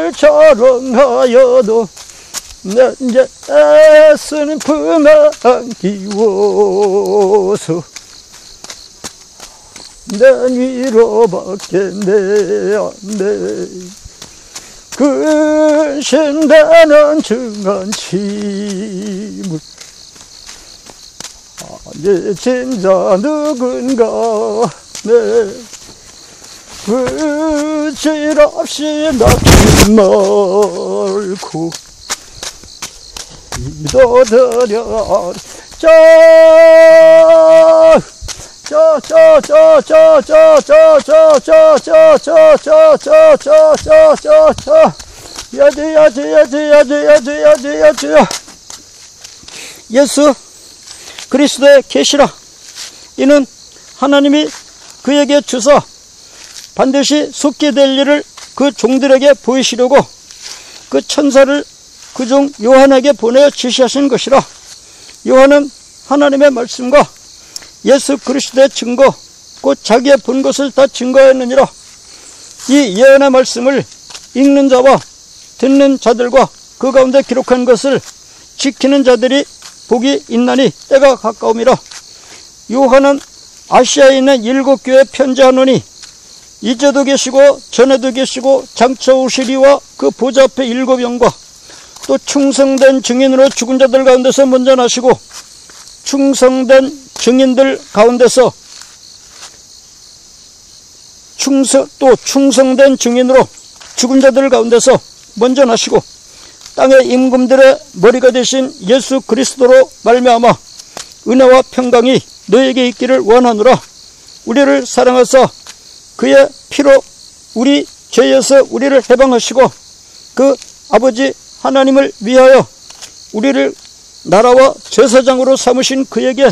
나를 자랑하여도 내 이제 애쓰는 품 안기워서 내 위로밖에 내안돼 근신되는 증한 침을 아니 진짜 누군가 내 그질없이 낚지 말고 기도드려 예수 그리스도의 계시라. 이는 하나님이 그에게 주사 반드시 속게 될 일을 그 종들에게 보이시려고 그 천사를 그 종 요한에게 보내어 지시하신 것이라. 요한은 하나님의 말씀과 예수 그리스도의 증거 곧 자기의 본 것을 다 증거하였느니라. 이 예언의 말씀을 읽는 자와 듣는 자들과 그 가운데 기록한 것을 지키는 자들이 복이 있나니 때가 가까움이라. 요한은 아시아에 있는 7교회에 편지하노니 이제도 계시고 전에도 계시고 장차 오시리와 그 보좌 앞에 7영과 또 충성된 증인으로 죽은 자들 가운데서 먼저 나시고 충성된 증인들 가운데서 충성된 증인으로 죽은 자들 가운데서 먼저 나시고 땅의 임금들의 머리가 되신 예수 그리스도로 말미암아 은혜와 평강이 너에게 있기를 원하노라. 우리를 사랑하사 그의 피로 우리 죄에서 우리를 해방하시고 그 아버지 하나님을 위하여 우리를 나라와 제사장으로 삼으신 그에게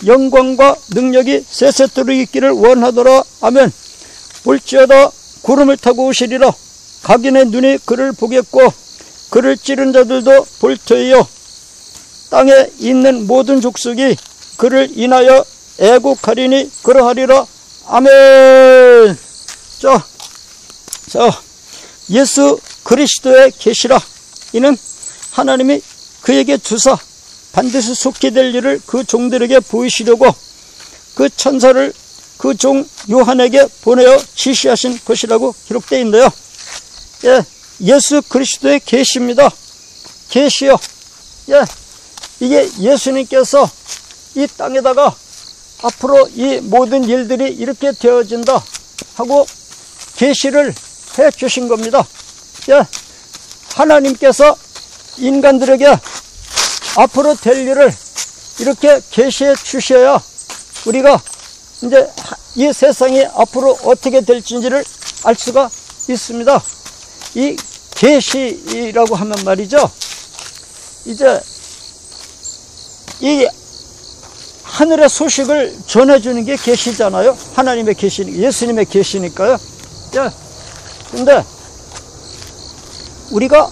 영광과 능력이 세세토록 있기를 원하노라. 아멘. 볼지어다 구름을 타고 오시리라. 각인의 눈이 그를 보겠고 그를 찌른 자들도 볼 터이요 땅에 있는 모든 족속이 그를 인하여 애곡하리니 그러하리라. 아멘. 자, 예수 그리스도의 계시라. 이는 하나님이 그에게 주사 반드시 속게 될 일을 그 종들에게 보이시려고 그 천사를 그 종 요한에게 보내어 지시하신 것이라고 기록되어 있는데요. 예, 예수 그리스도의 계시입니다. 계시요. 예, 이게 예수님께서 이 땅에다가 앞으로 이 모든 일들이 이렇게 되어진다 하고 계시를 해 주신 겁니다. 예, 하나님께서 인간들에게 앞으로 될 일을 이렇게 계시해 주셔야 우리가 이제 이 세상이 앞으로 어떻게 될지를 알 수가 있습니다. 이 계시라고 하면 말이죠, 이제 이 하늘의 소식을 전해주는 게 계시잖아요. 하나님의 계시, 예수님의 계시니까요. 예. 근데 우리가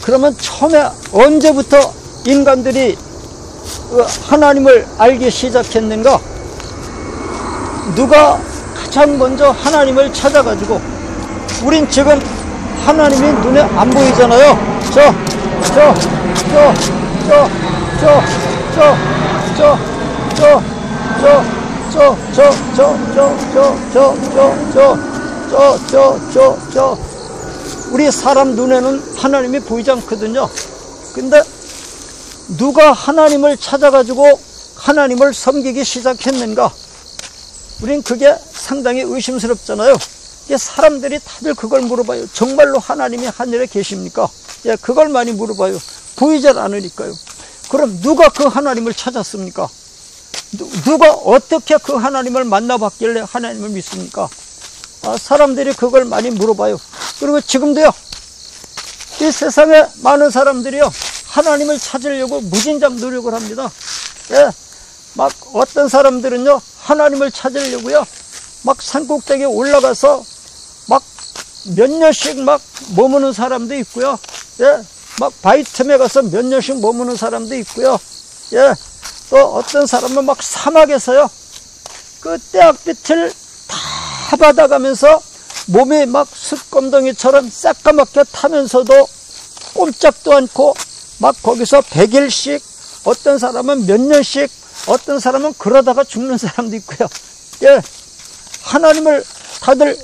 그러면 처음에 언제부터 인간들이 하나님을 알기 시작했는가? 누가 가장 먼저 하나님을 찾아가지고, 우린 지금 하나님이 눈에 안 보이잖아요. 우리 사람 눈에는 하나님이 보이지 않거든요. 근데 누가 하나님을 찾아가지고 하나님을 섬기기 시작했는가? 우린 그게 상당히 의심스럽잖아요. 사람들이 다들 그걸 물어봐요. 정말로 하나님이 하늘에 계십니까? 예, 그걸 많이 물어봐요. 보이질 않으니까요. 그럼 누가 그 하나님을 찾았습니까? 누가 어떻게 그 하나님을 만나봤길래 하나님을 믿습니까? 사람들이 그걸 많이 물어봐요. 그리고 지금도요, 이 세상에 많은 사람들이요, 하나님을 찾으려고 무진장 노력을 합니다. 예, 막 어떤 사람들은요, 하나님을 찾으려고요, 막 산꼭대기에 올라가서 막 몇 년씩 막 머무는 사람도 있고요. 예, 막 바위틈에 가서 몇 년씩 머무는 사람도 있고요. 예, 또 어떤 사람은 막 사막에서요, 그 떼약빛을 다 받아가면서 몸이 막 숯검덩이처럼 새까맣게 타면서도 꼼짝도 않고 막 거기서 100일씩, 어떤 사람은 몇 년씩, 어떤 사람은 그러다가 죽는 사람도 있고요. 예, 하나님을 다들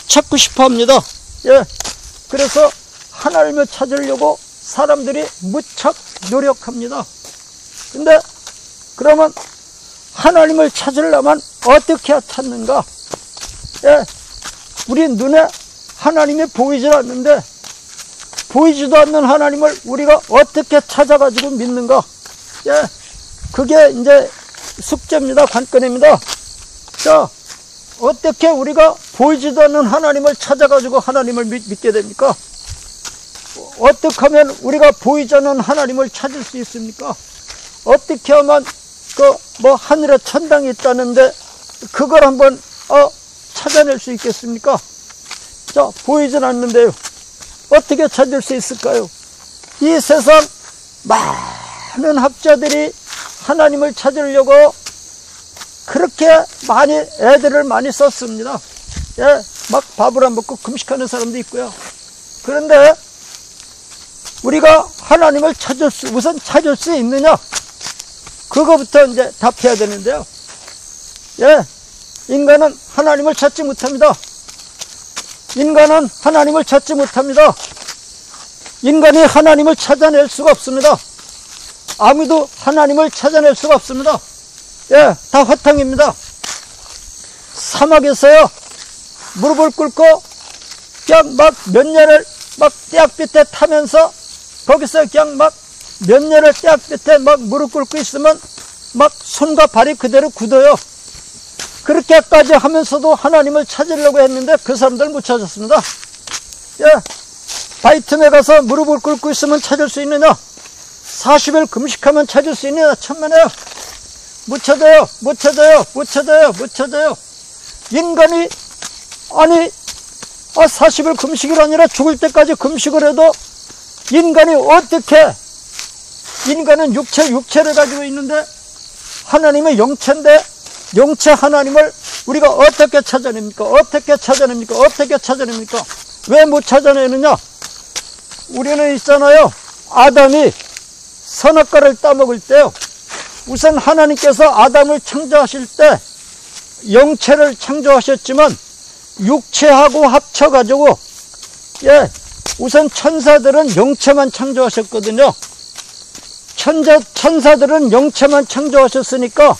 찾고 싶어 합니다. 예, 그래서 하나님을 찾으려고 사람들이 무척 노력합니다. 근데 그러면 하나님을 찾으려면 어떻게 찾는가? 예, 우리 눈에 하나님이 보이질 않는데, 보이지도 않는 하나님을 우리가 어떻게 찾아가지고 믿는가? 예, 그게 이제 숙제입니다. 관건입니다. 자, 어떻게 우리가 보이지도 않는 하나님을 찾아가지고 하나님을 믿게 됩니까? 어떻게 하면 우리가 보이지 않는 하나님을 찾을 수 있습니까? 어떻게 하면 하늘에 천당이 있다는데 그걸 한번 찾아낼 수 있겠습니까? 자, 보이진 않는데요. 어떻게 찾을 수 있을까요? 이 세상 많은 학자들이 하나님을 찾으려고 그렇게 많이 애들을 많이 썼습니다. 예, 막 밥을 안 먹고 금식하는 사람도 있고요. 그런데 우리가 하나님을 우선 찾을 수 있느냐? 그거부터 이제 답해야 되는데요. 예, 인간은 하나님을 찾지 못합니다. 인간은 하나님을 찾지 못합니다. 인간이 하나님을 찾아낼 수가 없습니다. 아무도 하나님을 찾아낼 수가 없습니다. 예, 다 화탕입니다. 사막에서요, 무릎을 꿇고 그냥 막 몇 년을 막 떼약볕에 타면서 거기서 그냥 막 몇 년을 떼약볕에 막 무릎 꿇고 있으면 막 손과 발이 그대로 굳어요. 그렇게까지 하면서도 하나님을 찾으려고 했는데 그 사람들 못 찾았습니다. 예, 바이틈에 가서 무릎을 꿇고 있으면 찾을 수 있느냐? 40일 금식하면 찾을 수 있느냐? 천만에요. 못 찾아요. 못 찾아요. 못 찾아요. 못 찾아요. 인간이 40일 금식이 아니라 죽을 때까지 금식을 해도 인간이 어떻게, 인간은 육체를 가지고 있는데 하나님의 영체인데 영체 하나님을 우리가 어떻게 찾아냅니까? 어떻게 찾아냅니까? 어떻게 찾아냅니까? 왜 못 찾아내느냐? 우리는 있잖아요, 아담이 선악과를 따먹을 때요, 우선 하나님께서 아담을 창조하실 때 영체를 창조하셨지만 육체하고 합쳐가지고, 예, 우선 천사들은 영체만 창조하셨거든요. 천사들은 영체만 창조하셨으니까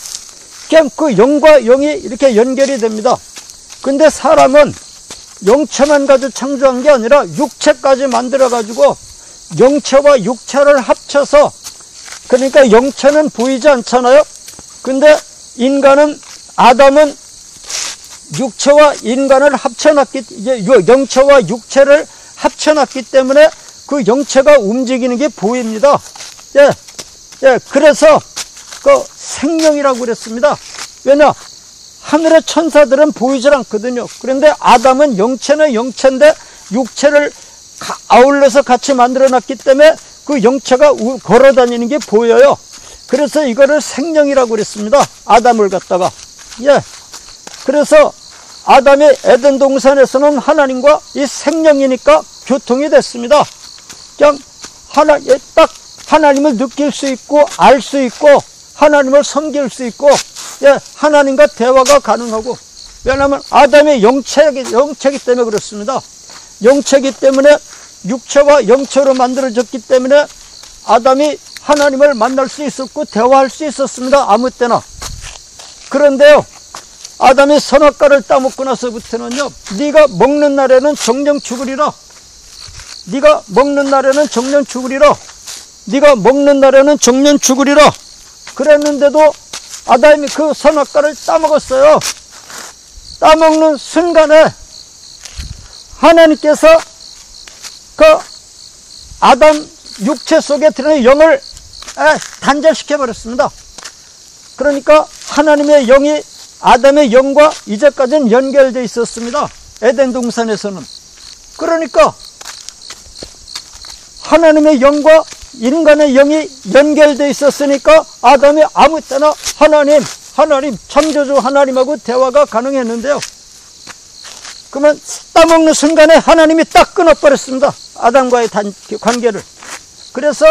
그냥 그 영과 영이 이렇게 연결이 됩니다. 근데 사람은 영체만 가지고 창조한 게 아니라 육체까지 만들어가지고 영체와 육체를 합쳐서, 그러니까 영체는 보이지 않잖아요. 근데 아담은 육체와 인간을 합쳐놨기, 이제 영체와 육체를 합쳐놨기 때문에 그 영체가 움직이는 게 보입니다. 예, 예, 그래서 그 생명이라고 그랬습니다. 왜냐? 하늘의 천사들은 보이질 않거든요. 그런데 아담은 영체는 영체인데 육체를 아울러서 같이 만들어놨기 때문에 그 영체가 걸어다니는 게 보여요. 그래서 이거를 생명이라고 그랬습니다. 아담을 갖다가. 예. 그래서 아담의 에덴 동산에서는 하나님과 이 생명이니까 교통이 됐습니다. 그냥 딱 하나님을 느낄 수 있고 알 수 있고 하나님을 섬길 수 있고, 예, 하나님과 대화가 가능하고. 왜냐하면 아담의 영체이기 때문에 그렇습니다. 영체이기 때문에 육체와 영체로 만들어졌기 때문에 아담이 하나님을 만날 수 있었고 대화할 수 있었습니다. 아무 때나. 그런데요, 아담이 선악과를 따먹고 나서부터는요, 네가 먹는 날에는 정령 죽으리라. 네가 먹는 날에는 정령 죽으리라. 네가 먹는 날에는 정령 죽으리라. 그랬는데도 아담이 그 선악과를 따먹었어요. 따먹는 순간에 하나님께서 그 아담 육체 속에 들어있는 영을 단절시켜버렸습니다. 그러니까 하나님의 영이 아담의 영과 이제까지는 연결되어 있었습니다. 에덴 동산에서는. 그러니까 하나님의 영과 인간의 영이 연결되어 있었으니까 아담이 아무 때나 하나님, 창조주 하나님하고 대화가 가능했는데요. 그러면 따먹는 순간에 하나님이 딱 끊어버렸습니다. 아담과의 관계를. 그래서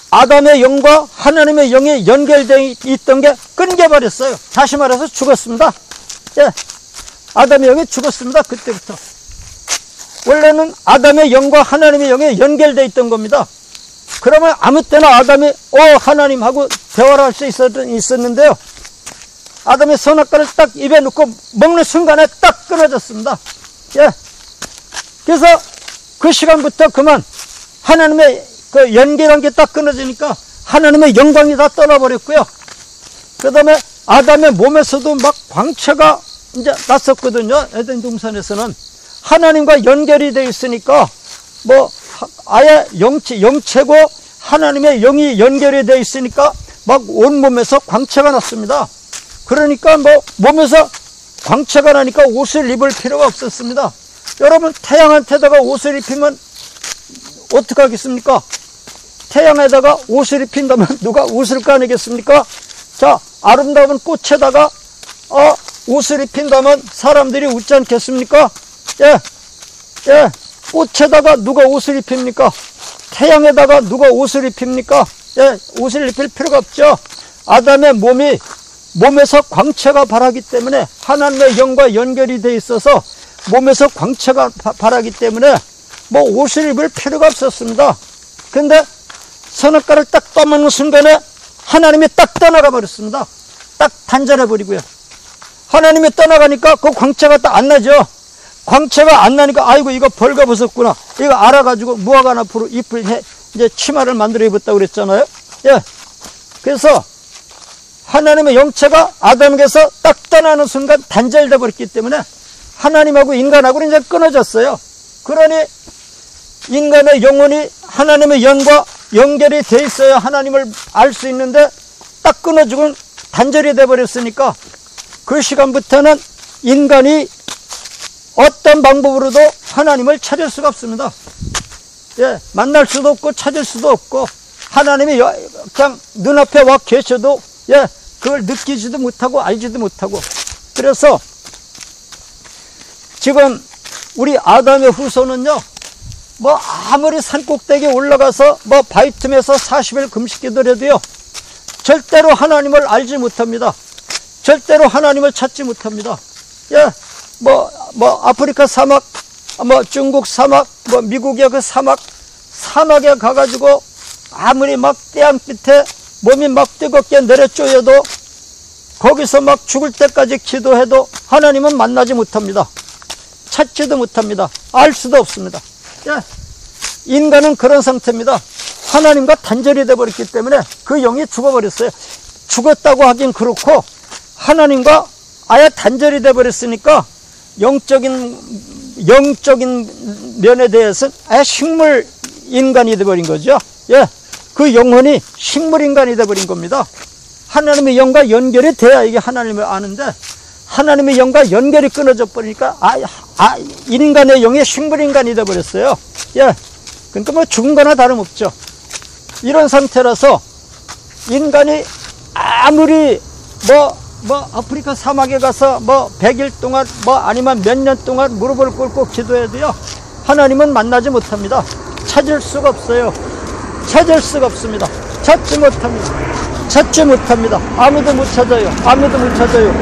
아담의 영과 하나님의 영이 연결되어 있던 게 끊겨버렸어요. 다시 말해서 죽었습니다. 예, 아담의 영이 죽었습니다. 그때부터. 원래는 아담의 영과 하나님의 영이 연결되어 있던 겁니다. 그러면 아무 때나 아담이 하나님하고 대화를 할 수 있었는데요. 아담의 선악과를 딱 입에 넣고 먹는 순간에 딱 끊어졌습니다. 예. 그래서 그 시간부터 그만 하나님의 그 연결한 게 딱 끊어지니까 하나님의 영광이 다 떠나버렸고요. 그 다음에 아담의 몸에서도 막 광채가 이제 났었거든요. 에덴 동산에서는. 하나님과 연결이 되어 있으니까 뭐 아예 영체고 하나님의 영이 연결이 되어 있으니까 막 온몸에서 광채가 났습니다. 그러니까 뭐 몸에서 광채가 나니까 옷을 입을 필요가 없었습니다. 여러분, 태양한테다가 옷을 입히면 어떡하겠습니까? 태양에다가 옷을 입힌다면 누가 옷을 까내겠습니까? 자, 아름다운 꽃에다가 옷을 입힌다면 사람들이 웃지 않겠습니까? 예, 예, 꽃에다가 누가 옷을 입힙니까? 태양에다가 누가 옷을 입힙니까? 예, 옷을 입힐 필요가 없죠. 아담의 몸에서 광채가 발하기 때문에 하나님의 영과 연결이 돼 있어서 몸에서 광채가 발하기 때문에 뭐 옷을 입을 필요가 없었습니다. 근데 선악과를 딱 떠먹는 순간에 하나님이 딱 떠나가 버렸습니다. 딱 단절해 버리고요. 하나님이 떠나가니까 그 광채가 딱 안 나죠. 광채가 안 나니까 아이고 이거 벌거벗었구나. 이거 알아가지고 무화과 앞으로 잎을 이제 치마를 만들어 입었다고 그랬잖아요. 예. 그래서 하나님의 영체가 아담에게서 딱 떠나는 순간 단절돼 버렸기 때문에 하나님하고 인간하고는 이제 끊어졌어요. 그러니 인간의 영혼이 하나님의 영과 연결이 돼 있어야 하나님을 알 수 있는데 딱 끊어지고 단절이 돼 버렸으니까 그 시간부터는 인간이 어떤 방법으로도 하나님을 찾을 수가 없습니다. 예, 만날 수도 없고 찾을 수도 없고 하나님이 그냥 눈앞에 와 계셔도 예, 그걸 느끼지도 못하고 알지도 못하고. 그래서 지금 우리 아담의 후손은요, 뭐 아무리 산꼭대기에 올라가서 뭐 바위 틈에서 40일 금식기도를 해도요 절대로 하나님을 알지 못합니다. 절대로 하나님을 찾지 못합니다. 예, 뭐 아프리카 사막, 뭐 중국 사막, 뭐 미국의 그 사막에 가가지고 아무리 막 태양빛에 몸이 막 뜨겁게 내려쪼여도 거기서 막 죽을 때까지 기도해도 하나님은 만나지 못합니다. 찾지도 못합니다. 알 수도 없습니다. 예, 인간은 그런 상태입니다. 하나님과 단절이 되어버렸기 때문에 그 영이 죽어버렸어요. 죽었다고 하긴 그렇고 하나님과 아예 단절이 되어버렸으니까 영적인 면에 대해서는 아예 식물 인간이 되어버린 거죠. 예, 그 영혼이 식물 인간이 되어버린 겁니다. 하나님의 영과 연결이 돼야 이게 하나님을 아는데 하나님의 영과 연결이 끊어져 버리니까 인간의 영이 식물 인간이 되어버렸어요. 예, 그러니까 뭐 죽은 거나 다름없죠. 이런 상태라서 인간이 아무리 뭐 아프리카 사막에 가서 뭐 100일 동안 뭐 아니면 몇 년 동안 무릎을 꿇고 기도해도요 하나님은 만나지 못합니다. 찾을 수가 없어요. 찾을 수가 없습니다. 찾지 못합니다. 아무도 못 찾아요. 아무도 못 찾아요.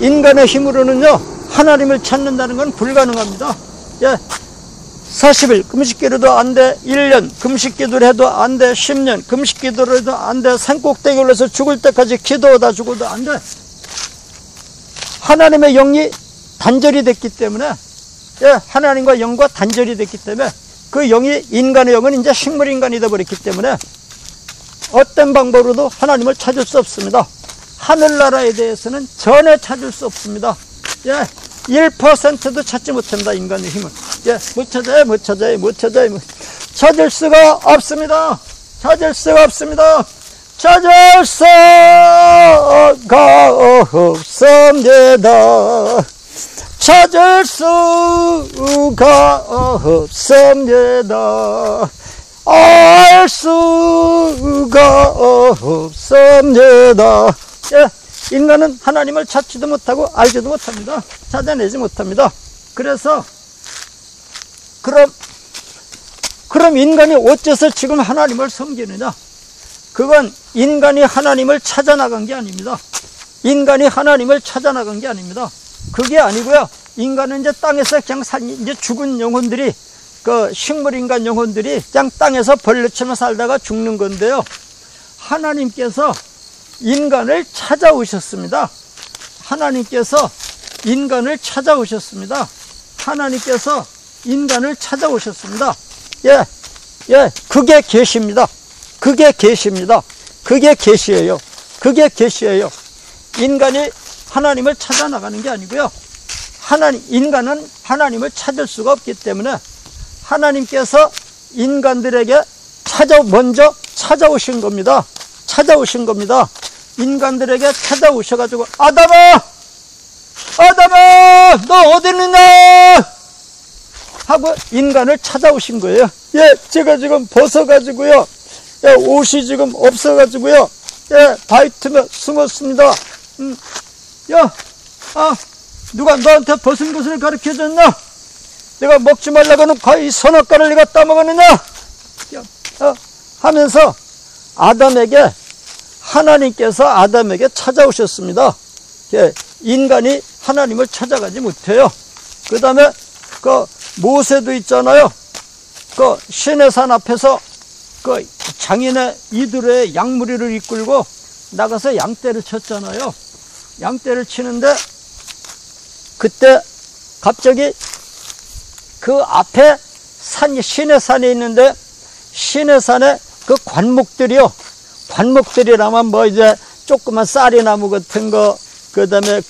인간의 힘으로는요 하나님을 찾는다는 건 불가능합니다. 예, 40일 금식기도도 안 돼, 1년 금식기도를 해도 안 돼, 10년 금식기도를 해도 안 돼, 산꼭대기에 올라서 죽을 때까지 기도하다 죽어도 안 돼. 하나님의 영이 단절이 됐기 때문에, 예, 하나님과 영과 단절이 됐기 때문에 그 영이 인간의 영은 이제 식물인간이 되어버렸기 때문에 어떤 방법으로도 하나님을 찾을 수 없습니다. 하늘나라에 대해서는 전혀 찾을 수 없습니다. 예, 1%도 찾지 못합니다. 인간의 힘은. 예, 못 찾아요. 찾을 수가 없습니다. 찾을 수가 없습니다. 찾을 수가 없습니다. 알 수가 없습니다. 예, 인간은 하나님을 찾지도 못하고 알지도 못합니다. 찾아내지 못합니다. 그래서 그럼 인간이 어째서 지금 하나님을 섬기느냐? 그건 인간이 하나님을 찾아 나간 게 아닙니다. 인간이 하나님을 찾아 나간 게 아닙니다. 그게 아니고요. 인간은 이제 땅에서 그냥 이제 죽은 영혼들이, 그 식물인간 영혼들이 그냥 땅에서 벌레처럼 살다가 죽는 건데요. 하나님께서 인간을 찾아오셨습니다. 하나님께서 인간을 찾아오셨습니다. 하나님께서 인간을 찾아오셨습니다. 예, 그게 계시입니다. 그게 계시입니다. 그게 계시예요. 그게 계시예요. 인간이 하나님을 찾아 나가는 게 아니고요. 인간은 하나님을 찾을 수가 없기 때문에 하나님께서 인간들에게 먼저 찾아오신 겁니다. 찾아오신 겁니다. 인간들에게 찾아오셔가지고, 아담아, 너 어디 있느냐? 하고 인간을 찾아오신 거예요. 예, 제가 지금 벗어가지고요. 예, 옷이 지금 없어가지고요. 예, 바위 틈에 숨었습니다. 누가 너한테 벗은 것을 가르쳐줬나? 내가 먹지 말라고는 과연 이 선악과를 내가 따먹었느냐? 하면서 하나님께서 아담에게 찾아오셨습니다. 예, 인간이 하나님을 찾아가지 못해요. 그 다음에 그 모세도 있잖아요. 그 시내산 앞에서 그 장인의 이두로의 양무리를 이끌고 나가서 양떼를 쳤잖아요. 양떼를 치는데 그때 갑자기 그 앞에 시내산에 있는데 시내산에 그 관목들이라면 뭐 이제 조그만 쌀이나무 같은 거, 그 다음에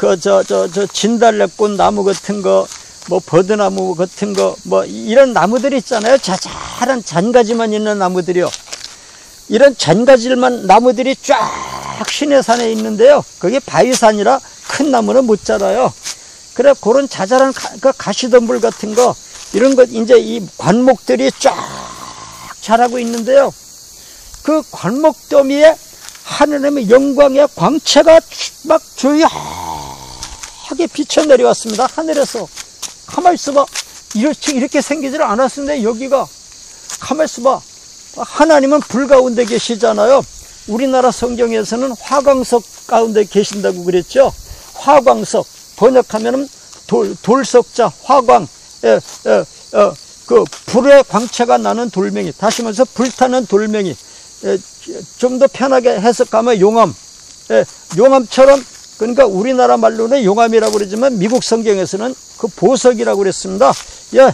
진달래꽃 나무 같은 거, 뭐 버드나무 같은 거, 뭐 이런 나무들이 있잖아요. 자잘한 잔가지만 있는 나무들이요. 이런 잔가지만 나무들이 쫙 시내산에 있는데요. 그게 바위산이라 큰 나무는 못 자라요. 그래, 그런 자잘한 가시덤불 같은 거, 이런 것, 이제 이 관목들이 쫙 자라고 있는데요. 그 관목더미에 하느님의 영광의 광채가 막 조용하게 비쳐 내려왔습니다. 하늘에서. 가만히 있어봐. 이렇게 생기질 않았는데 여기가. 가만히 있어봐. 하나님은 불 가운데 계시잖아요. 우리나라 성경에서는 화광석 가운데 계신다고 그랬죠. 화광석. 번역하면은 돌석자, 화광. 그 불의 광채가 나는 돌멩이. 다시 말해서 불타는 돌멩이. 좀 더 편하게 해석하면 용암. 용암처럼, 그러니까 우리나라 말로는 용암이라고 그러지만 미국 성경에서는 그 보석이라고 그랬습니다. 예,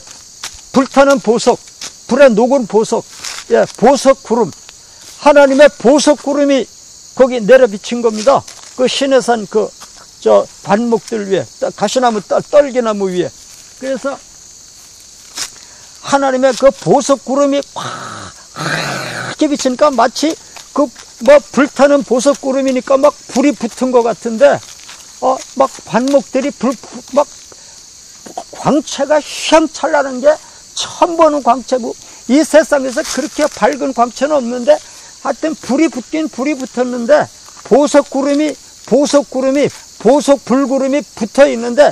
불타는 보석, 불에 녹은 보석, 예, 보석 구름. 하나님의 보석 구름이 거기 내려 비친 겁니다. 그 시내산 관목들 위에, 가시나무, 떨기나무 위에. 그래서 하나님의 그 보석 구름이 확 비치니까 마치 불타는 보석 구름이니까 막 불이 붙은 것 같은데, 막 관목들이 막 광채가 휘황찬란한 게 처음 보는 광채고, 이 세상에서 그렇게 밝은 광채는 없는데, 하여튼 불이 붙었는데, 보석 불구름이 붙어 있는데,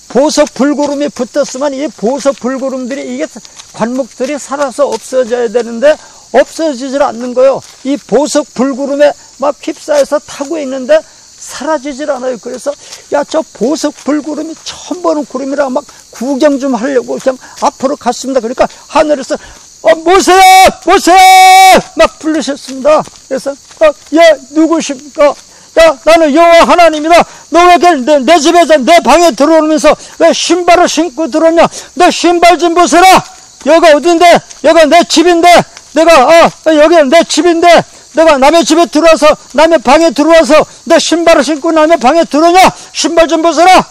보석 불구름이 붙었으면 이 보석 불구름들이, 이게 관목들이 살아서 없어져야 되는데 없어지질 않는 거예요. 이 보석 불구름에 막 휩싸여서 타고 있는데 사라지질 않아요. 그래서 저 보석 불구름이 처음 보는 구름이라 막 구경 좀 하려고 그냥 앞으로 갔습니다. 그러니까 하늘에서 모세 막 부르셨습니다. 그래서 누구십니까? 나는 여호와 하나님이다. 너 왜 내 집에 내 방에 들어오면서 왜 신발을 신고 들어오냐? 너 신발 좀 벗어라. 여기가 어딘데? 여기가 내 집인데. 여기가 내 집인데. 내가 남의 집에 들어와서, 남의 방에 들어와서 내 신발을 신고 남의 방에 들어오냐? 신발 좀 벗어라.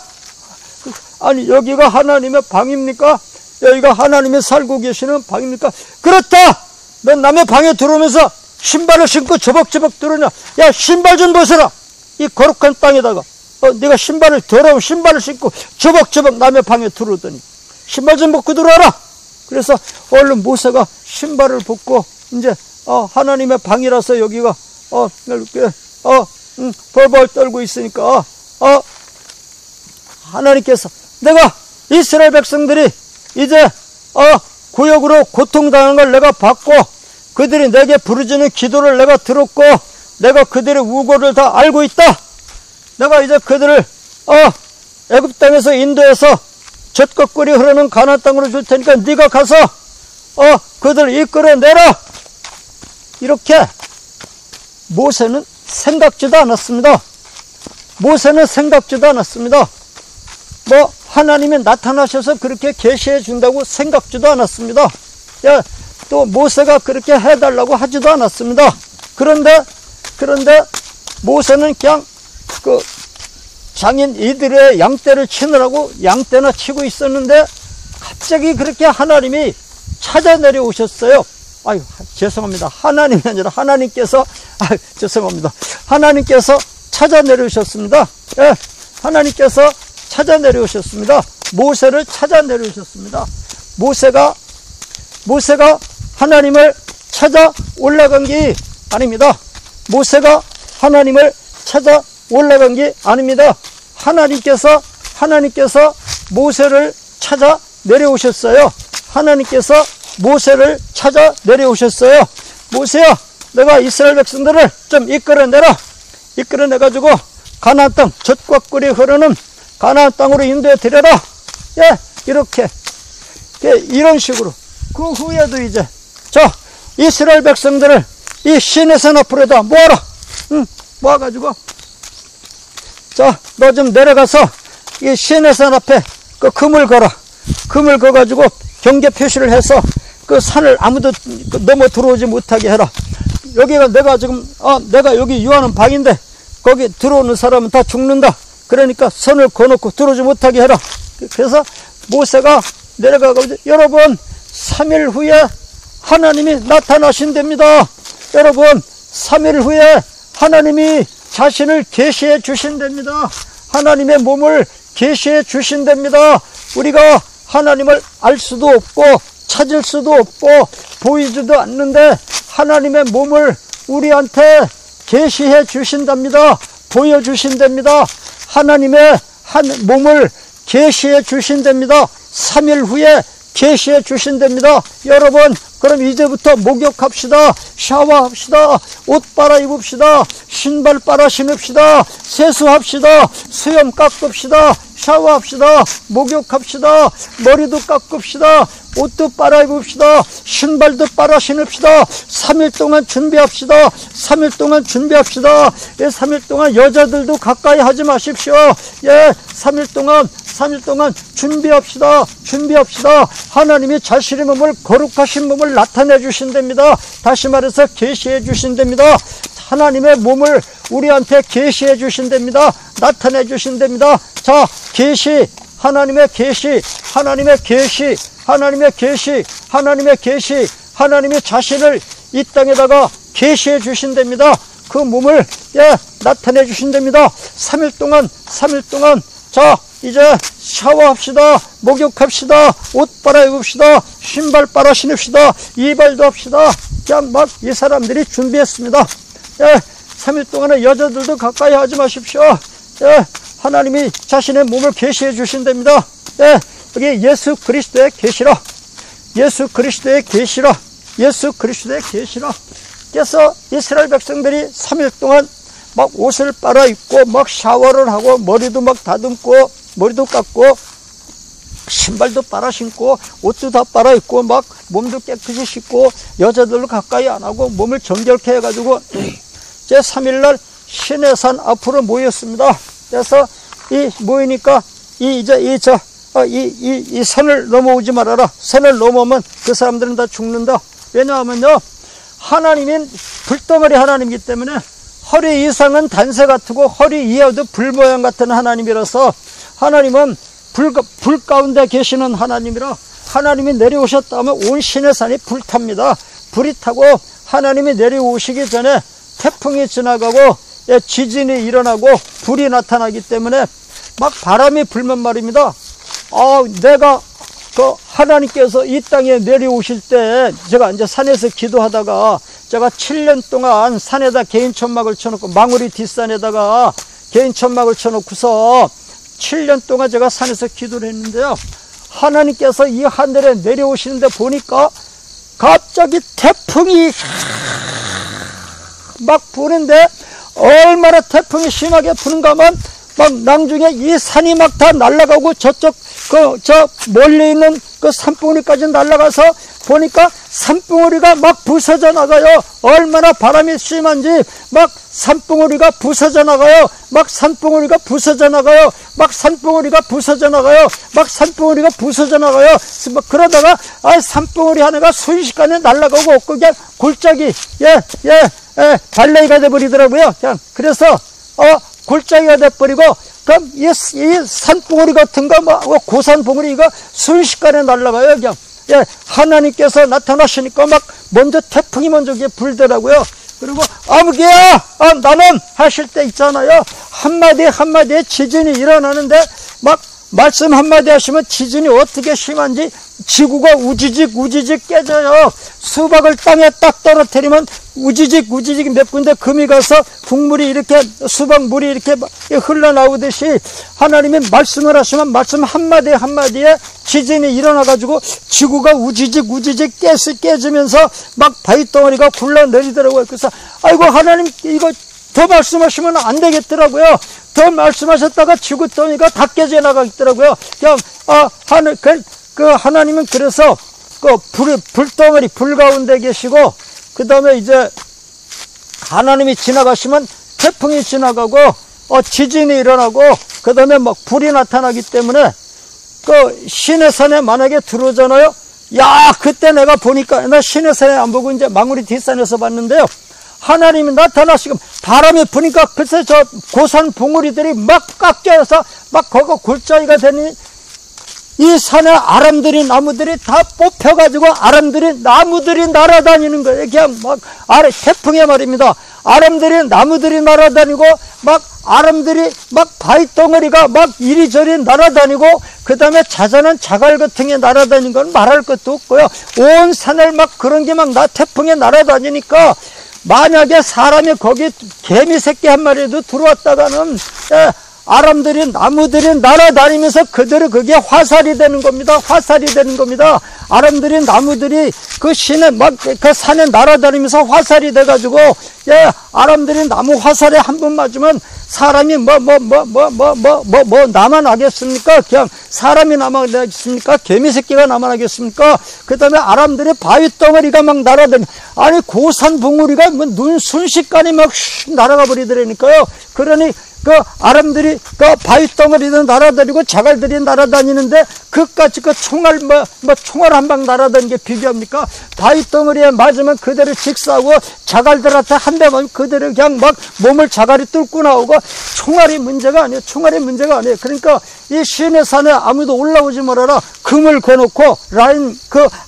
아니, 여기가 하나님의 방입니까? 여기가 하나님이 살고 계시는 방입니까? 그렇다. 너 남의 방에 들어오면서 신발을 신고 저벅저벅 들어오냐? 야, 신발 좀 벗어라. 이 거룩한 땅에다가. 네가 더러운 신발을 신고 저벅저벅 남의 방에 들어오더니 신발 좀 벗고 들어와라. 그래서 얼른 모세가 신발을 벗고 이제 하나님의 방이라서 여기가 이렇게 벌벌 떨고 있으니까 하나님께서 내가 이스라엘 백성들이 이제 구역으로 고통당하는 걸 내가 봤고 그들이 내게 부르짖는 기도를 내가 들었고 내가 그들의 우고를 다 알고 있다. 내가 이제 그들을 애굽 땅에서 인도해서 젖과 꿀이 흐르는 가나안 땅으로 줄 테니까 네가 가서 그들을 이끌어내라. 이렇게 모세는 생각지도 않았습니다. 모세는 생각지도 않았습니다. 뭐 하나님이 나타나셔서 그렇게 계시해 준다고 생각지도 않았습니다. 또 모세가 그렇게 해달라고 하지도 않았습니다. 그런데 모세는 그냥 그 장인 이들의 양떼를 치느라고 양떼나 치고 있었는데 갑자기 그렇게 하나님이 찾아 내려오셨어요. 아유, 죄송합니다. 하나님이 아니라 하나님께서, 죄송합니다. 하나님께서 찾아 내려오셨습니다. 예, 하나님께서 찾아 내려오셨습니다. 모세를 찾아 내려오셨습니다. 모세가 하나님을 찾아 올라간 게 아닙니다. 모세가 하나님을 찾아 올라간 게 아닙니다. 하나님께서 모세를 찾아 내려오셨어요. 하나님께서 모세를 찾아 내려오셨어요. 모세야, 내가 이스라엘 백성들을 좀 이끌어내라. 이끌어내가지고 가나안 땅, 젖과 꿀이 흐르는 가나안 땅으로 인도해 드려라. 예, 이렇게 이런 식으로. 그 후에도 이제 이스라엘 백성들을 이 시내산 앞으로다 모아라. 모아가지고 너 좀 내려가서 이 시내산 앞에 그 금을 걸어. 금을 걸어가지고 경계 표시를 해서 그 산을 아무도 넘어 들어오지 못하게 해라. 여기가 내가 지금 내가 여기 유하는 방인데 거기 들어오는 사람은 다 죽는다. 그러니까 선을 거놓고 들어오지 못하게 해라. 그래서 모세가 내려가가지고 여러분 3일 후에 하나님이 나타나신답니다. 여러분 3일 후에 하나님이 자신을 계시해 주신답니다. 하나님의 몸을 계시해 주신답니다. 우리가 하나님을 알 수도 없고 찾을 수도 없고 보이지도 않는데 하나님의 몸을 우리한테 계시해 주신답니다. 보여주신답니다. 하나님의 몸을 계시해 주신답니다. 3일 후에 계시해 주신답니다. 여러분, 그럼 이제부터 목욕합시다. 샤워합시다. 옷 빨아입읍시다. 신발 빨아 신읍시다. 세수합시다. 수염 깎읍시다. 샤워합시다. 목욕합시다. 머리도 깎읍시다. 옷도 빨아입읍시다. 신발도 빨아 신읍시다. 3일 동안 준비합시다. 3일 동안 준비합시다. 3일 동안 여자들도 가까이 하지 마십시오. 3일 동안 준비합시다. 하나님이 자신의 몸을 거룩하신 몸을 나타내 주신답니다. 다시 말해서 계시해 주신답니다. 하나님의 몸을 우리한테 계시해 주신답니다. 나타내 주신답니다. 자, 계시, 하나님의 계시, 하나님이 자신을 이 땅에다가 계시해 주신답니다. 그 몸을 나타내 주신답니다. 3일 동안 자, 이제 샤워합시다. 목욕합시다. 옷 빨아입읍시다. 신발 빨아 신읍시다. 이발도 합시다. 그냥 막 이 사람들이 준비했습니다. 3일 동안에 여자들도 가까이 하지 마십시오. 하나님이 자신의 몸을 계시해 주신답니다. 여기 예수 그리스도의 계시라. 그래서 이스라엘 백성들이 3일 동안 막 옷을 빨아입고 막 샤워를 하고 머리도 막 다듬고 머리도 깎고 신발도 빨아 신고 옷도 다 빨아입고 막 몸도 깨끗이 씻고 여자들도 가까이 안 하고 몸을 정결케 해가지고 제 3일날 시내산 앞으로 모였습니다. 그래서 모이니까 이 선을 넘어오지 말아라. 선을 넘어오면 그 사람들은 다 죽는다. 왜냐하면요, 하나님은 불덩어리 하나님이기 때문에 허리 이상은 단새 같고 허리 이하도 불 모양 같은 하나님이라서 하나님은 불 가운데 계시는 하나님이라 하나님이 내려오셨다면 온 시내산이 불탑니다. 불이 타고 하나님이 내려오시기 전에 태풍이 지나가고 예, 지진이 일어나고 불이 나타나기 때문에 막 바람이 불면 말입니다. 내가 하나님께서 이 땅에 내려오실 때 제가 이제 산에서 기도하다가 제가 7년 동안 산에다 개인 천막을 쳐놓고 망우리 뒷산에다가 개인 천막을 쳐놓고서 7년 동안 제가 산에서 기도를 했는데요. 하나님께서 이 하늘에 내려오시는데 보니까 갑자기 태풍이 막 부는데 얼마나 태풍이 심하게 부는가 하면 막 나중에 이 산이 막 다 날아가고 저쪽 저 멀리 있는 그 산봉우리까지 날아가서 보니까 산봉우리가 막 부서져 나가요. 얼마나 바람이 심한지 막 산봉우리가 부서져 나가요. 막 산봉우리가 부서져 나가요. 막 산봉우리가 부서져 나가요. 막 산봉우리가 부서져 나가요. 막 그러다가 산봉우리 하나가 순식간에 날아가고 그냥 골짜기 발레이가 돼버리더라고요. 그냥 그래서 골짜기가 돼버리고 그럼 이 산봉우리 같은 거 고산봉우리 이거 순식간에 날아가요. 그냥 하나님께서 나타나시니까 막 먼저 태풍이 먼저 불더라고요. 그리고 아무개야 나는 하실 때 있잖아요. 한마디에 지진이 일어나는데 막 말씀 한마디 하시면 지진이 어떻게 심한지 지구가 우지직 깨져요. 수박을 땅에 딱 떨어뜨리면 우지직 몇 군데 금이 가서 국물이 이렇게 수박물이 이렇게 흘러나오듯이 하나님이 말씀을 하시면 말씀 한마디에 지진이 일어나가지고 지구가 우지직 깨지면서 막 바위덩어리가 굴러내리더라고요. 그래서 아이고 하나님 이거 더 말씀하시면 안 되겠더라고요. 더 말씀하셨다가 지구 덩이가 다 깨져 나가겠더라고요. 그냥 하나님은 그래서 불덩어리 불 가운데 계시고 그 다음에 이제 하나님이 지나가시면 태풍이 지나가고 지진이 일어나고 그 다음에 막 불이 나타나기 때문에 시내산에 만약에 들어오잖아요. 그때 내가 보니까 나 시내산에 안 보고 이제 망우리 뒷산에서 봤는데요. 하나님이 나타나시고 바람이 부니까 글쎄 저 고산 봉우리들이 막 깎여서 막 거기 골짜기가 되니 이 산에 아람들이 나무들이 다 뽑혀가지고 나무들이 날아다니는 거예요. 그냥 막 태풍에 말입니다. 나무들이 날아다니고 막 아람들이 막 바위덩어리가 막 이리저리 날아다니고 그 다음에 자잘한 자갈 같은 게 날아다니는 건 말할 것도 없고요. 온 산을 막 그런 게 막 태풍에 날아다니니까 만약에 사람이 거기 개미 새끼 한 마리도 들어왔다가는 나무들이 날아다니면서 그대로 그게 화살이 되는 겁니다. 나무들이 그 시내 그 산에 날아다니면서 화살이 돼가지고 아람들이 나무 화살에 한 번 맞으면 사람이 남아나겠습니까? 그냥 사람이 남아나겠습니까? 개미 새끼가 남아나겠습니까? 그 다음에 아람들이 바위덩어리가 막 날아다니 고산 봉우리가 눈 순식간에 막 날아가 버리더라니까요. 그러니 아람들이 바위덩어리도 날아다니고 자갈들이 날아다니는데 그까지 총알 총알 한 방 날아다니는 게 비교합니까? 바위덩어리에 맞으면 그대로 직사하고 자갈들한테 한 대 맞으면 그대로 그냥 막 몸을 자갈이 뚫고 나오고 총알이 문제가 아니에요. 그러니까 이 시내산에 아무도 올라오지 말아라. 금을 거놓고 라인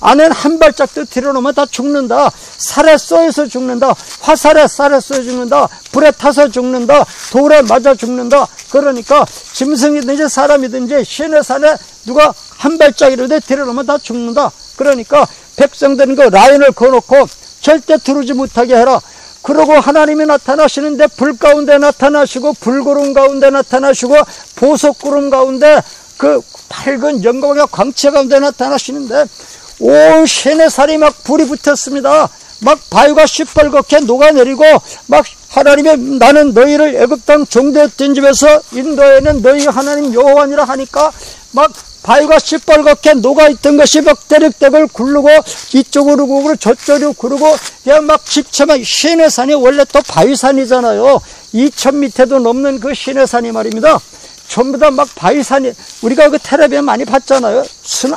안에는 한 발짝도 들여놓으면 다 죽는다. 살에 쏘여서 죽는다. 화살에 쏘여 죽는다. 불에 타서 죽는다. 돌에 맞아 죽는다. 그러니까 짐승이든지 사람이든지 시내산에 누가 한 발짝이라도 들여놓으면 다 죽는다. 그러니까 백성들은 라인을 거놓고 절대 들어오지 못하게 해라. 그러고 하나님이 나타나시는데 불 가운데 나타나시고 불구름 가운데 나타나시고 보석구름 가운데 그 밝은 영광의 광채 가운데 나타나시는데 온 시내산이 막 불이 붙었습니다. 막 바위가 시뻘겋게 녹아내리고 막 하나님이 나는 너희를 애굽 땅 종되었던 집에서 인도에는 너희 하나님 여호와니라 하니까 막 바위가 시뻘겋게 녹아있던 것이 막 대륵대륵 굴르고 이쪽으로 구르고 저쪽으로 구르고 그냥 막 집채만 시내산이 원래 또 바위산이잖아요. 2000m도 넘는 그 시내산이 말입니다. 전부 다 막 바위산이 우리가 그 텔레비전 많이 봤잖아요.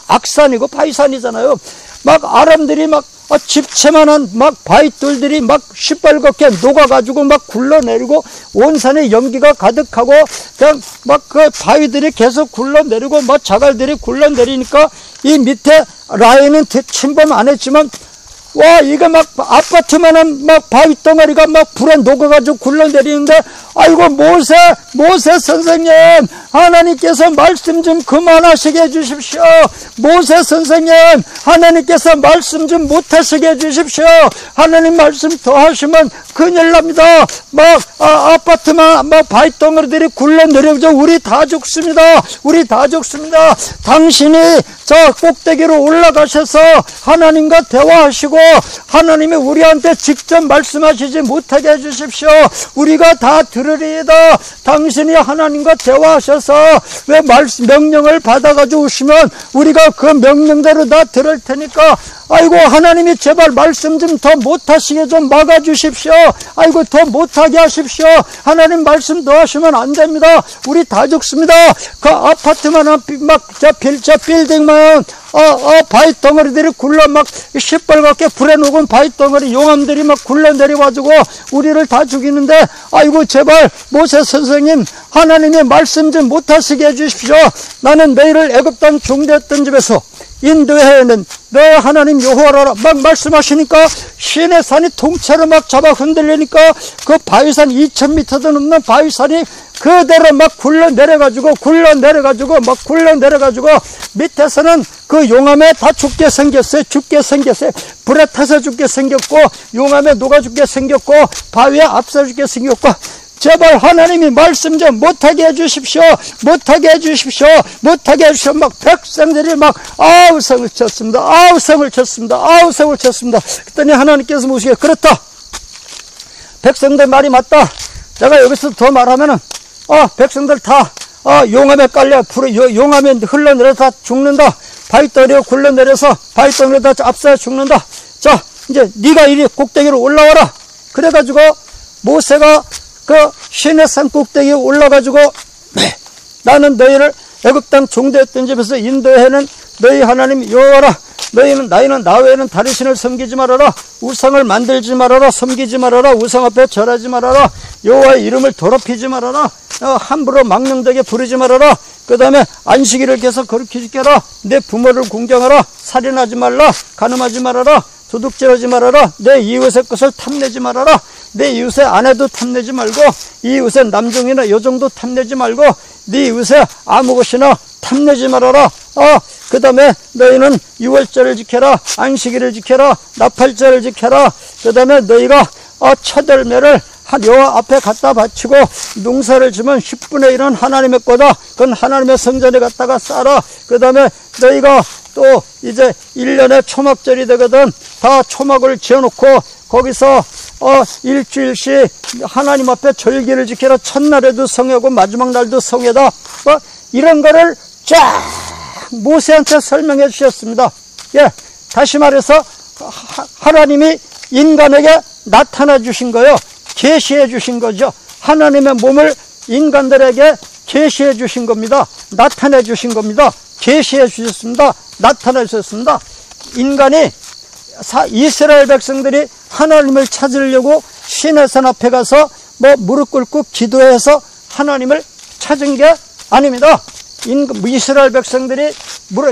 악산이고 바위산이잖아요. 막 아람들이 막 집채만한 막 바위돌들이 막 시뻘겋게 녹아가지고 막 굴러내리고 온 산에 연기가 가득하고 그냥 막 그 바위들이 계속 굴러내리고 막 자갈들이 굴러내리니까 이 밑에 라인은 침범 안 했지만 와, 이거 막 아파트만한 막 바위 덩어리가 막 불에 녹아가지고 굴러내리는데, 아이고, 모세 선생님, 하나님께서 말씀 좀 그만하시게 해주십시오. 모세 선생님, 하나님께서 말씀 좀 못하시게 해주십시오. 하나님 말씀 더 하시면 큰일 납니다. 막, 아파트만 막 바위 덩어리들이 굴러내려오죠. 우리 다 죽습니다. 우리 다 죽습니다. 당신이 저 꼭대기로 올라가셔서 하나님과 대화하시고, 하나님이 우리한테 직접 말씀하시지 못하게 해주십시오. 우리가 다 들으리이다. 당신이 하나님과 대화하셔서 왜 명령을 받아가지고 오시면 우리가 그 명령대로 다 들을 테니까, 아이고, 하나님이 제발 말씀 좀 더 못하시게 좀 막아주십시오. 아이고, 더 못하게 하십시오. 하나님 말씀 더 하시면 안 됩니다. 우리 다 죽습니다. 그 아파트만 저 빌딩만 바위 덩어리들이 굴러 막 시뻘겋게 불에 녹은 바위 덩어리 용암들이 막 굴러 내려와가지고 우리를 다 죽이는데, 아이고, 제발 모세 선생님, 하나님의 말씀 좀 못하시게 해주십시오. 나는 너희를 애굽 땅 종되었던 집에서 인도해는 너 하나님 여호와라 막 말씀하시니까 시내 산이 통째로 막 잡아 흔들리니까 그 바위산 2000m도 넘는 바위산이 그대로 막 굴러 내려가지고 밑에서는 그 용암에 다 죽게 생겼어요. 불에 타서 죽게 생겼고, 용암에 녹아 죽게 생겼고, 바위에 앞서 죽게 생겼고, 제발 하나님이 말씀 좀 못하게 해주십시오. 못하게 해주십시오. 막 백성들이 막 아우성을 쳤습니다. 그랬더니 하나님께서 무시게, 그렇다. 백성들 말이 맞다. 내가 여기서 더 말하면은 백성들 다 용암에 깔려 용암에 흘러내려 다 죽는다. 바위덩어리에 굴러내려서 바위덩어리에 다 앞서 죽는다. 자, 이제 네가 이리 꼭대기로 올라와라. 그래가지고 모세가 그 시내산 꼭대기에 올라가지고 나는 너희를 애굽 땅 종되었던 집에서 인도해는 너희 하나님 여호와라. 너희는 나 외에는 다른 신을 섬기지 말아라. 우상을 만들지 말아라. 섬기지 말아라. 우상 앞에 절하지 말아라. 여호와의 이름을 더럽히지 말아라. 함부로 망령되게 부르지 말아라. 그 다음에 안식일을 계속 거룩히 지켜라. 내 부모를 공경하라. 살인하지 말라. 간음하지 말아라. 도둑질하지 말아라. 내 이웃의 것을 탐내지 말아라. 내 이웃의 아내도 탐내지 말고, 이웃의 남종이나 여종도 탐내지 말고, 네 이웃의 아무 것이나 탐내지 말아라. 그 다음에 너희는 유월절을 지켜라. 안식일을 지켜라. 나팔절을 지켜라. 그 다음에 너희가 첫 열매를 여호와 앞에 갖다 바치고 농사를 지면 10분의 1은 하나님의 거다. 그건 하나님의 성전에 갖다가 쌓아라. 그 다음에 너희가 또 이제 1년에 초막절이 되거든. 다 초막을 지어놓고 거기서 일주일씩 하나님 앞에 절기를 지켜라. 첫날에도 성회고 마지막 날도 성회다. 이런 거를 쫙 모세한테 설명해 주셨습니다. 예, 다시 말해서 하나님이 인간에게 나타나 주신 거요. 계시해 주신 거죠. 하나님의 몸을 인간들에게 계시해 주신 겁니다. 나타내 주신 겁니다. 계시해 주셨습니다. 나타내 주셨습니다. 인간이 이스라엘 백성들이 하나님을 찾으려고 시내산 앞에 가서 무릎 꿇고 기도해서 하나님을 찾은 게 아닙니다. 이스라엘 백성들이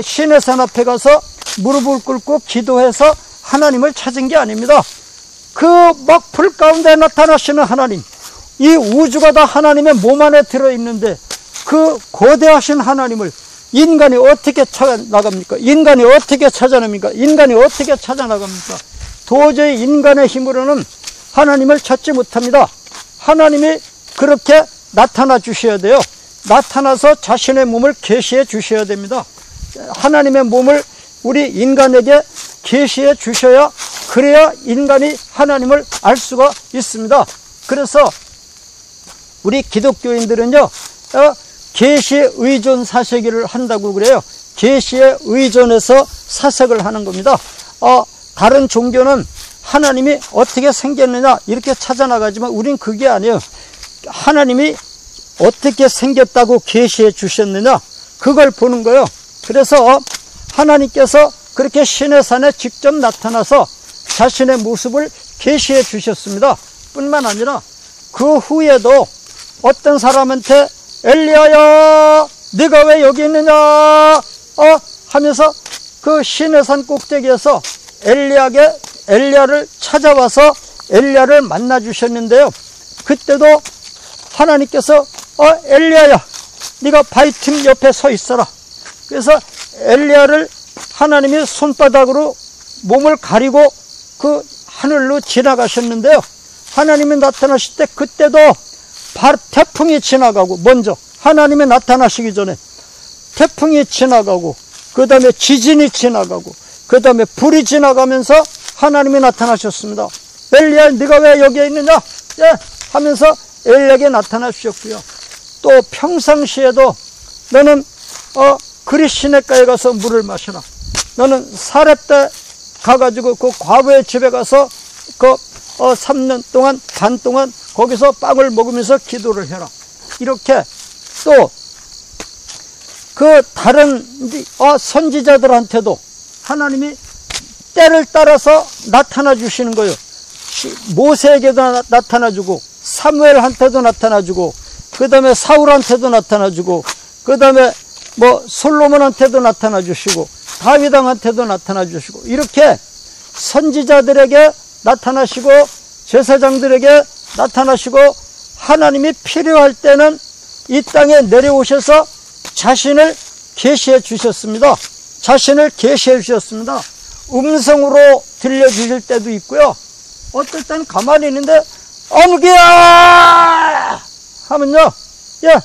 시내산 앞에 가서 무릎을 꿇고 기도해서 하나님을 찾은 게 아닙니다. 그 막 불 가운데 나타나시는 하나님, 이 우주가 다 하나님의 몸 안에 들어있는데 그 거대하신 하나님을 인간이 어떻게 찾아나갑니까? 인간이 어떻게 찾아냅니까? 인간이 어떻게 찾아나갑니까? 도저히 인간의 힘으로는 하나님을 찾지 못합니다. 하나님이 그렇게 나타나 주셔야 돼요. 나타나서 자신의 몸을 계시해 주셔야 됩니다. 하나님의 몸을 우리 인간에게 계시해 주셔야, 그래야 인간이 하나님을 알 수가 있습니다. 그래서 우리 기독교인들은요, 계시에 의존 사색을 한다고 그래요. 계시에 의존해서 사색을 하는 겁니다. 다른 종교는 하나님이 어떻게 생겼느냐 이렇게 찾아나가지만 우린 그게 아니에요. 하나님이 어떻게 생겼다고 계시해 주셨느냐, 그걸 보는 거예요. 그래서 하나님께서 그렇게 시내산에 직접 나타나서 자신의 모습을 계시해 주셨습니다. 뿐만 아니라 그 후에도 어떤 사람한테 엘리야야 네가 왜 여기 있느냐 하면서 그 시내산 꼭대기에서 엘리야를 찾아와서 엘리야를 만나 주셨는데요. 그때도 하나님께서 엘리야야, 네가 바위틈 옆에 서 있어라. 그래서 엘리야를 하나님이 손바닥으로 몸을 가리고 그 하늘로 지나가셨는데요. 하나님이 나타나실 때 그때도 태풍이 지나가고, 먼저 하나님이 나타나시기 전에 태풍이 지나가고, 그 다음에 지진이 지나가고, 그 다음에 불이 지나가면서 하나님이 나타나셨습니다. 엘리야, 네가 왜 여기에 있느냐? 예, 하면서 엘리야에게 나타나셨고요. 또 평상시에도 너는 그리 시냇가에 가서 물을 마시라. 너는 사렙때 가가지고 그 과부의 집에 가서 그 3년 동안 반 동안 거기서 빵을 먹으면서 기도를 해라. 이렇게 또 그 다른 선지자들한테도 하나님이 때를 따라서 나타나 주시는 거예요. 모세에게도 나타나주고, 사무엘한테도 나타나주고, 그 다음에 사울한테도 나타나주고, 그 다음에 솔로몬한테도 나타나주시고, 다윗왕한테도 나타나주시고, 이렇게 선지자들에게 나타나시고, 제사장들에게 나타나시고, 하나님이 필요할 때는 이 땅에 내려오셔서 자신을 계시해 주셨습니다. 자신을 계시해 주셨습니다. 음성으로 들려주실 때도 있고요. 어떨 때는 가만히 있는데 어묵이야 하면요, 예,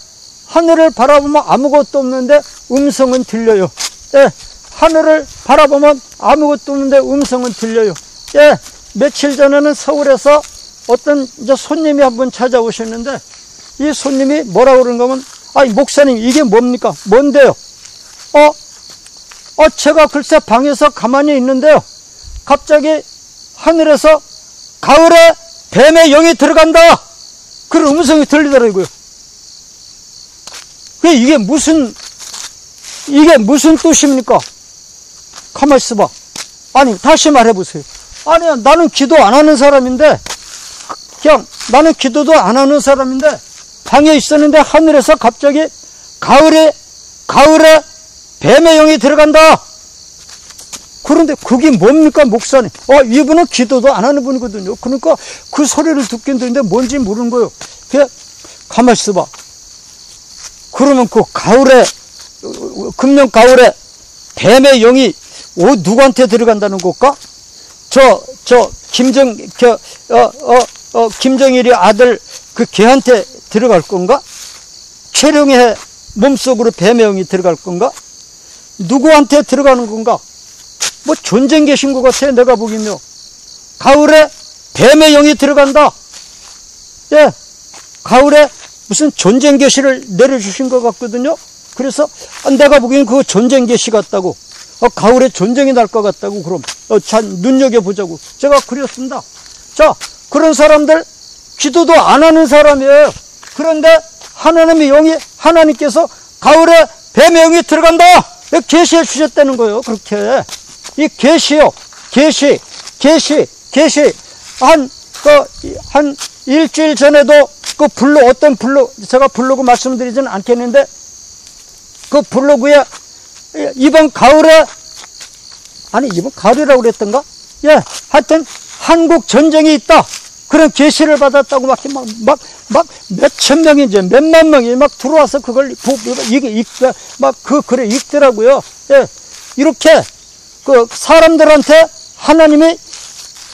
하늘을 바라보면 아무것도 없는데 음성은 들려요. 예, 하늘을 바라보면 아무것도 없는데 음성은 들려요. 예, 며칠 전에는 서울에서 어떤 손님이 한 분 찾아오셨는데, 이 손님이 뭐라고 그러는 거면, 목사님, 이게 뭡니까? 뭔데요? 제가 글쎄 방에서 가만히 있는데요, 갑자기 하늘에서 가을에 뱀의 영이 들어간다, 그런 음성이 들리더라고요. 이게 무슨 뜻입니까? 가만히 있어봐. 아니, 다시 말해보세요. 아니야, 나는 기도 안 하는 사람인데, 그냥 나는 기도도 안 하는 사람인데 방에 있었는데 하늘에서 갑자기 가을에 뱀의 영이 들어간다. 그런데 그게 뭡니까, 목사님? 이분은 기도도 안 하는 분이거든요. 그러니까 그 소리를 듣긴 듣는데 뭔지 모르는 거예요. 그냥 가만히 있어봐. 그러면 그 금년 가을에 뱀의 영이 누구한테 들어간다는 걸까? 김정일이 아들 그 걔한테 들어갈 건가? 최룡의 몸속으로 뱀의 영이 들어갈 건가? 누구한테 들어가는 건가? 전쟁 계신 것 같아요, 내가 보기는요. 가을에 뱀의 영이 들어간다. 예, 가을에 무슨 전쟁 계시를 내려주신 것 같거든요. 그래서 내가 보기엔 그거 전쟁 계시 같다고, 가을에 전쟁이 날 것 같다고, 그럼 잘 눈여겨보자고 제가 그렸습니다. 자, 그런 사람들 기도도 안 하는 사람이에요. 그런데 하나님께서 가을에 뱀의 영이 들어간다, 계시해 주셨다는 거예요. 그렇게 이 계시요, 계시 한 일주일 전에도 그 어떤 제가 블로그 말씀드리지는 않겠는데, 그 블로그에 이번 가을이라고 그랬던가? 예, 하여튼 한국 전쟁이 있다, 그런 계시를 받았다고 막 몇천 명이, 이제 몇만 명이 막 들어와서 그걸 글을 읽더라고요. 예, 이렇게 그 사람들한테 하나님이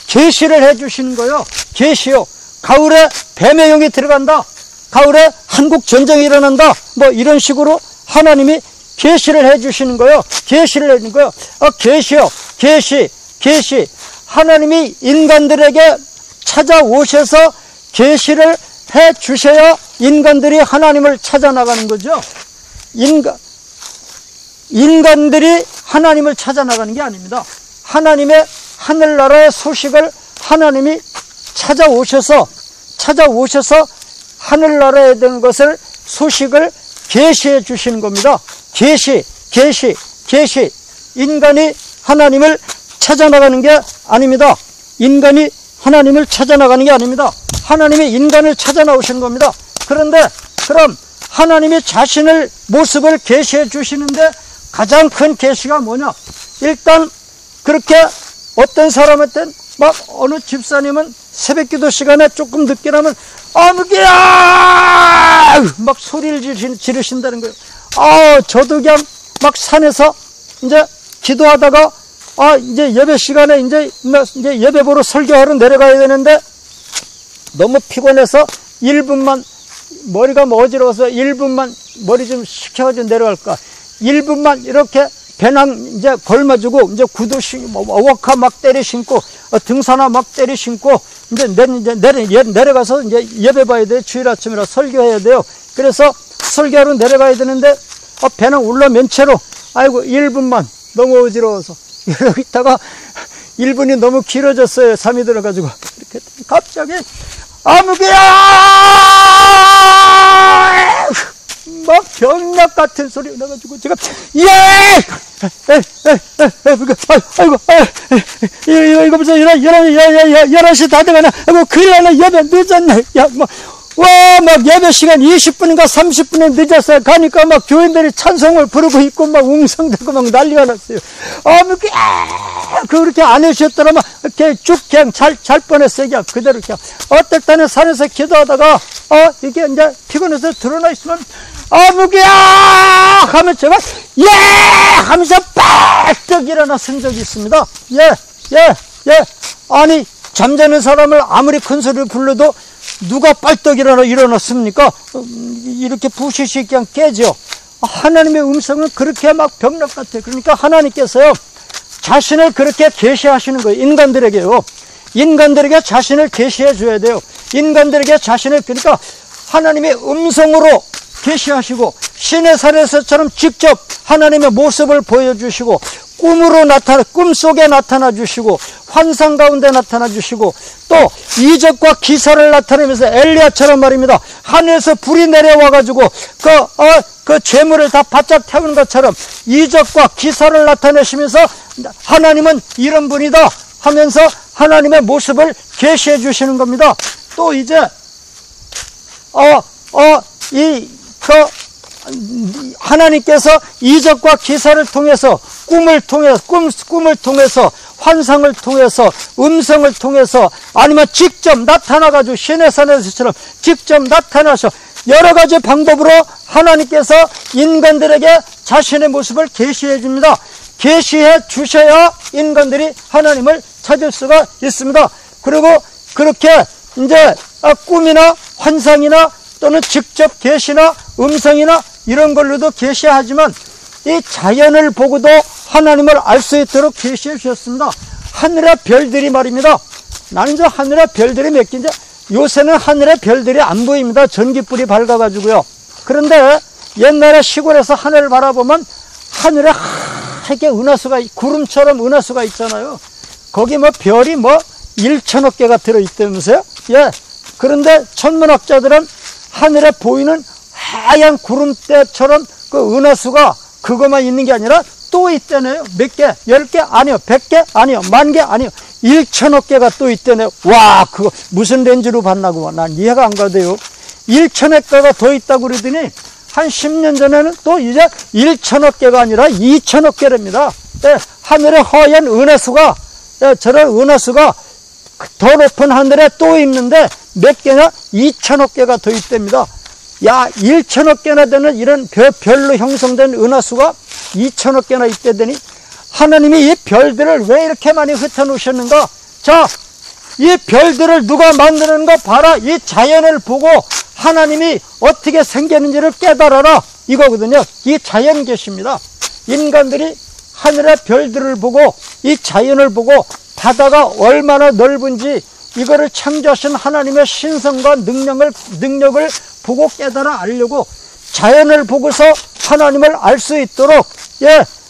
계시를 해 주시는 거예요. 계시요, 가을에 뱀의 영이 들어간다, 가을에 한국 전쟁이 일어난다, 이런 식으로 하나님이 계시를 해 주시는 거예요. 계시를 해 주는 거예요. 계시요, 계시. 하나님이 인간들에게 찾아오셔서 계시를 해 주셔야 인간들이 하나님을 찾아 나가는 거죠. 인간들이 하나님을 찾아 나가는 게 아닙니다. 하나님의 하늘나라의 소식을 하나님이 찾아오셔서 하늘나라에 대한 것을, 소식을 계시해 주시는 겁니다. 계시. 인간이 하나님을 찾아 나가는 게 아닙니다. 인간이 하나님을 찾아 나가는 게 아닙니다. 하나님이 인간을 찾아 나오시는 겁니다. 그런데 그럼 하나님이 자신의 모습을 계시해 주시는데 가장 큰 계시가 뭐냐? 일단 그렇게 어떤 사람한테는 막 어느 집사님은 새벽기도 시간에 조금 늦게 나면 아무개야 막 소리를 지르신다는 거예요. 저도 그냥 막 산에서 이제 기도하다가 이제 예배 시간에 이제 예배 보러 설교하러 내려가야 되는데 너무 피곤해서 1분만 머리가 어지러워서 1분만 머리 좀 식혀가지고 내려갈까 1분만 이렇게 배낭 이제 걸머주고 이제 구두 워커 막 때려 신고 등산화 막 때려 신고 이제 내려가서 이제 예배 봐야 돼요. 주일 아침이라 설교해야 돼요. 그래서 설교하러 내려가야 되는데 배낭 올라맨 채로 아이고 1분만 너무 어지러워서 이러고 있다가 1분이 너무 길어졌어요. 잠이 들어가지고 이렇게 갑자기 아무개야 막 병력 같은 소리가 나가지고 제가 이거 무슨 11시 다 돼가나 큰일 나네 예배 늦었네 막 예배 시간 20분인가 30분에 늦었어요. 가니까 막 교인들이 찬송을 부르고 있고 막 웅성대고 막 난리가 났어요. 그렇게 안 해주셨더라면 이렇게 쭉 그냥 잘 뻔했어요. 그냥 그대로 그냥 어떨 때는 산에서 기도하다가 이게 이제 피곤해서 드러나 있으면 아무개야 하면 제가 하면서 빡 일어나 쓴 적이 있습니다. 아니 잠자는 사람을 아무리 큰 소리를 불러도 누가 빨떡 일어났습니까? 이렇게 부시시 그냥 깨죠. 하나님의 음성은 그렇게 막 병력 같아요. 그러니까 하나님께서요 자신을 그렇게 계시하시는 거예요. 인간들에게 자신을 계시해 줘야 돼요. 인간들에게 자신을 그러니까 하나님의 음성으로 계시하시고 신의 산에서처럼 직접 하나님의 모습을 보여주시고 꿈속에 나타나 주시고 환상 가운데 나타나 주시고 또 이적과 기사를 나타내면서 엘리야처럼 말입니다. 하늘에서 불이 내려와 가지고 그 죄물을 다 바짝 태우는 것처럼 이적과 기사를 나타내시면서 하나님은 이런 분이다 하면서 하나님의 모습을 계시해 주시는 겁니다. 또 이제 하나님께서 이적과 기사를 통해서 꿈을 통해서 환상을 통해서 음성을 통해서 아니면 직접 나타나가지고 신의 산에서처럼 직접 나타나서 여러 가지 방법으로 하나님께서 인간들에게 자신의 모습을 계시해 줍니다. 계시해 주셔야 인간들이 하나님을 찾을 수가 있습니다. 그리고 그렇게 이제 꿈이나 환상이나 또는 직접 계시나 음성이나 이런 걸로도 계시하지만 이 자연을 보고도 하나님을 알 수 있도록 계시해 주셨습니다. 하늘의 별들이 말입니다. 나는 저 하늘의 별들이 몇 개인지 요새는 하늘의 별들이 안 보입니다. 전기불이 밝아가지고요. 그런데 옛날에 시골에서 하늘을 바라보면 하늘에 하얗게 은하수가 구름처럼 은하수가 있잖아요. 거기 별이 1천억 개가 들어있다면서요. 그런데 천문학자들은 하늘에 보이는 하얀 구름대처럼 그 은하수가 그것만 있는 게 아니라 또 있다네요. 몇 개? 10개? 아니요. 100개? 아니요. 10,000개? 아니요. 1천억 개가 또 있다네요. 와, 그거 무슨 렌즈로 봤나고. 난 이해가 안 가대요. 1천억 개가 더 있다고 그러더니 한 10년 전에는 또 이제 1천억 개가 아니라 2천억 개랍니다. 하늘에 하얀 은하수가, 저런 은하수가 더 높은 하늘에 또 있는데 몇 개냐? 2천억 개가 더 있답니다. 1천억 개나 되는 이런 별로 형성된 은하수가 2천억 개나 있다더니 하나님이 이 별들을 왜 이렇게 많이 흩어놓으셨는가? 자, 이 별들을 누가 만드는가 봐라. 이 자연을 보고 하나님이 어떻게 생겼는지를 깨달아라. 이거거든요. 이 자연 계십니다. 인간들이 하늘의 별들을 보고 이 자연을 보고 바다가 얼마나 넓은지 이거를 창조하신 하나님의 신성과 능력을 보고 깨달아 알려고 자연을 보고서 하나님을 알 수 있도록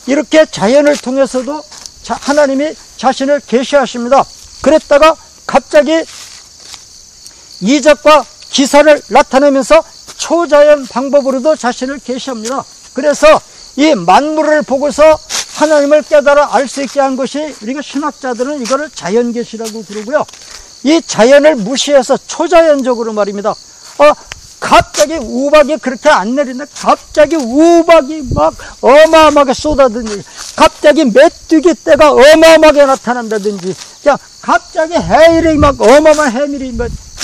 이렇게 자연을 통해서도 하나님이 자신을 계시하십니다. 그랬다가 갑자기 이적과 기사를 나타내면서 초자연 방법으로도 자신을 계시합니다. 그래서 이 만물을 보고서 하나님을 깨달아 알 수 있게 한 것이 우리가 신학자들은 이거를 자연계시라고 그러고요. 이 자연을 무시해서 초자연적으로 말입니다. 갑자기 우박이 그렇게 안 내리는데 갑자기 우박이 막 어마어마하게 쏟아드니 갑자기 메뚜기 떼가 어마어마하게 나타난다든지, 그냥 갑자기 해일이 막 어마어마한 해일이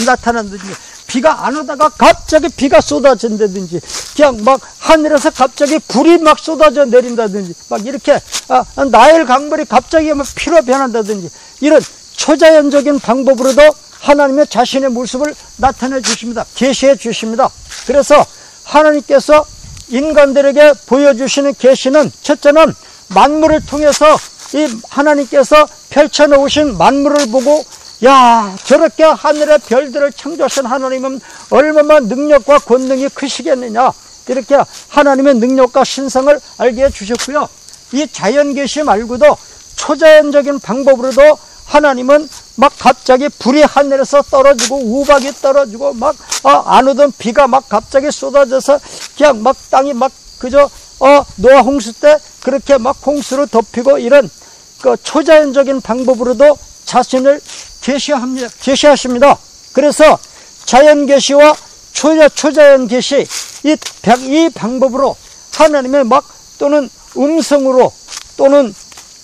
나타난다든지, 비가 안 오다가 갑자기 비가 쏟아진다든지, 그냥 막 하늘에서 갑자기 불이 막 쏟아져 내린다든지, 막 이렇게 나일 강물이 갑자기 막 피로 변한다든지, 이런 초자연적인 방법으로도 하나님의 자신의 모습을 나타내 주십니다. 계시해 주십니다. 그래서 하나님께서 인간들에게 보여주시는 계시는, 첫째는 만물을 통해서 이 하나님께서 펼쳐놓으신 만물을 보고, 야, 저렇게 하늘의 별들을 창조하신 하나님은 얼마나 능력과 권능이 크시겠느냐, 이렇게 하나님의 능력과 신성을 알게 해주셨고요. 이 자연계시 말고도 초자연적인 방법으로도 하나님은 막 갑자기 불이 하늘에서 떨어지고 우박이 떨어지고 막 안 오던 비가 막 갑자기 쏟아져서 그냥 막 땅이 막 그저 노아 홍수 때 그렇게 막 홍수로 덮이고, 이런 그 초자연적인 방법으로도 자신을 계시하십니다. 그래서 자연계시와 초자연계시, 이 방법으로 하나님의 막 또는 음성으로 또는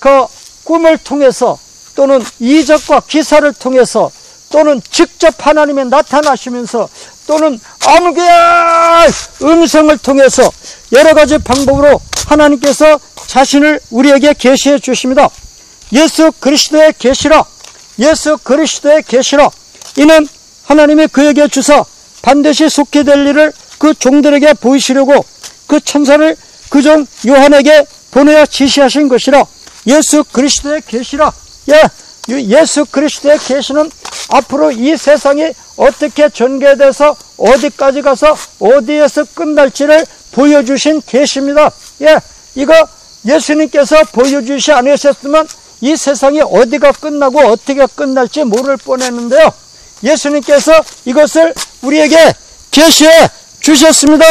그 꿈을 통해서 또는 이적과 기사를 통해서 또는 직접 하나님이 나타나시면서 또는 아무개야 음성을 통해서 여러 가지 방법으로 하나님께서 자신을 우리에게 계시해 주십니다. 예수 그리스도의 계시라, 예수 그리스도의 계시라. 이는 하나님이 그에게 주사 반드시 속게 될 일을 그 종들에게 보이시려고 그 천사를 그 종 요한에게 보내어 지시하신 것이라. 예수 그리스도의 계시라. 예수 그리스도의 계시는 앞으로 이 세상이 어떻게 전개돼서 어디까지 가서 어디에서 끝날지를 보여주신 계시입니다. 이거 예수님께서 보여주시 않으셨으면 이 세상이 어디가 끝나고 어떻게 끝날지 모를 뻔했는데요, 예수님께서 이것을 우리에게 계시해 주셨습니다.